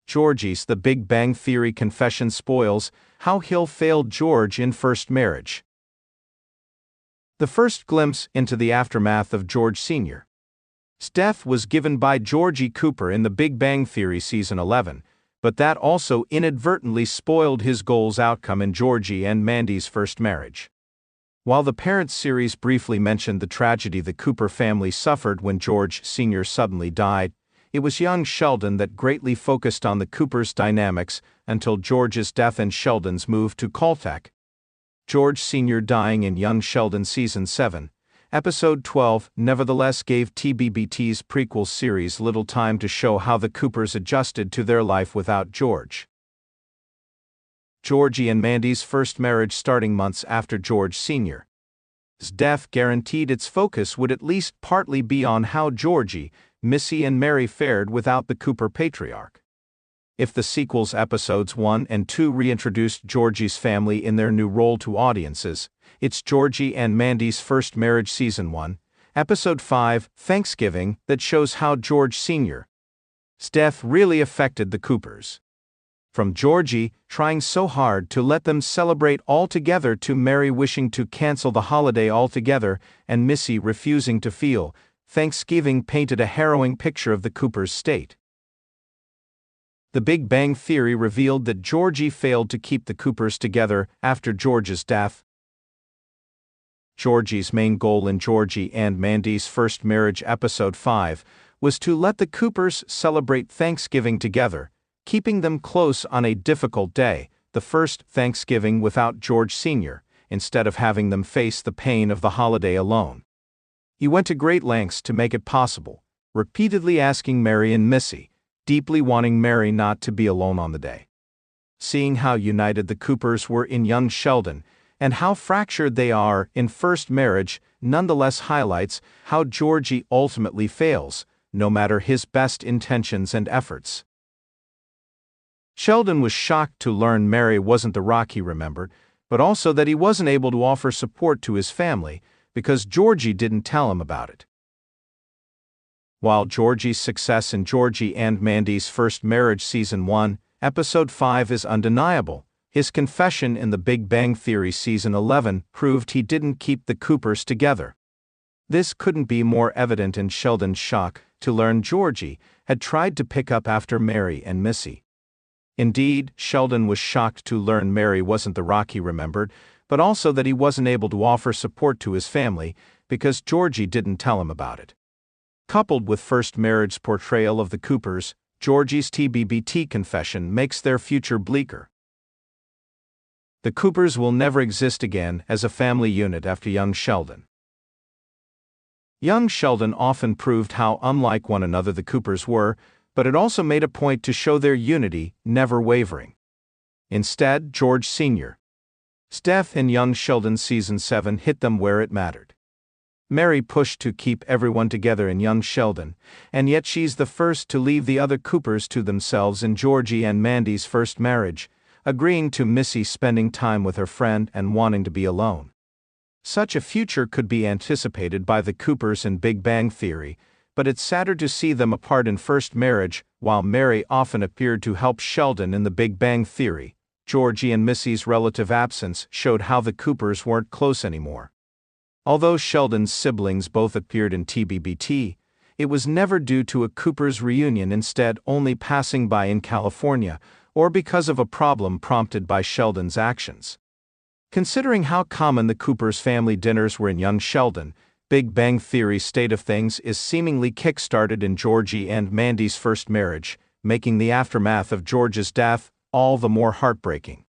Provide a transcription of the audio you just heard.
Georgie's The Big Bang Theory confession spoils how Hill failed George in first marriage. The first glimpse into the aftermath of George Sr.'s death was given by Georgie Cooper in The Big Bang Theory Season 11, but that also inadvertently spoiled his goal's outcome in Georgie and Mandy's first marriage. While the Parents series briefly mentioned the tragedy the Cooper family suffered when George Sr. suddenly died, it was young Sheldon that greatly focused on the Coopers' dynamics until George's death and Sheldon's move to Caltech. George Sr. dying in Young Sheldon Season 7, Episode 12, nevertheless gave TBBT's prequel series little time to show how the Coopers adjusted to their life without George. Georgie and Mandy's first marriage starting months after George Sr.'s death guaranteed its focus would at least partly be on how Georgie, Missy and Mary fared without the Cooper patriarch. If the sequel's episodes 1 and 2 reintroduced Georgie's family in their new role to audiences, it's Georgie and Mandy's first marriage Season 1, Episode 5, Thanksgiving, that shows how George Sr.'s death really affected the Coopers. From Georgie trying so hard to let them celebrate all together to Mary wishing to cancel the holiday altogether and Missy refusing to feel Thanksgiving painted a harrowing picture of the Coopers' state. The Big Bang Theory revealed that Georgie failed to keep the Coopers together after George's death. Georgie's main goal in Georgie and Mandy's first marriage Episode 5 was to let the Coopers celebrate Thanksgiving together, keeping them close on a difficult day, the first Thanksgiving without George Sr., instead of having them face the pain of the holiday alone. He went to great lengths to make it possible, repeatedly asking Mary and Missy, deeply wanting Mary not to be alone on the day. Seeing how united the Coopers were in Young Sheldon, and how fractured they are in first marriage, nonetheless highlights how Georgie ultimately fails, no matter his best intentions and efforts. Sheldon was shocked to learn Mary wasn't the rock he remembered, but also that he wasn't able to offer support to his family because Georgie didn't tell him about it. While Georgie's success in Georgie and Mandy's first marriage Season 1, Episode 5 is undeniable, his confession in The Big Bang Theory Season 11 proved he didn't keep the Coopers together. This couldn't be more evident in Sheldon's shock to learn Georgie had tried to pick up after Mary and Missy. Indeed, Sheldon was shocked to learn Mary wasn't the rock he remembered, but also that he wasn't able to offer support to his family because Georgie didn't tell him about it. Coupled with first marriage's portrayal of the Coopers, Georgie's TBBT confession makes their future bleaker. The Coopers will never exist again as a family unit after Young Sheldon. Young Sheldon often proved how unlike one another the Coopers were, but it also made a point to show their unity, never wavering. Instead, George Sr.'s death in Young Sheldon Season 7 hit them where it mattered. Mary pushed to keep everyone together in Young Sheldon, and yet she's the first to leave the other Coopers to themselves in Georgie and Mandy's first marriage, agreeing to Missy spending time with her friend and wanting to be alone. Such a future could be anticipated by the Coopers in Big Bang Theory, but it's sadder to see them apart in first marriage. While Mary often appeared to help Sheldon in The Big Bang Theory, Georgie and Missy's relative absence showed how the Coopers weren't close anymore. Although Sheldon's siblings both appeared in TBBT, it was never due to a Coopers reunion, instead only passing by in California, or because of a problem prompted by Sheldon's actions. Considering how common the Coopers' family dinners were in Young Sheldon, Big Bang Theory's state of things is seemingly kick-started in Georgie and Mandy's first marriage, making the aftermath of George's death all the more heartbreaking.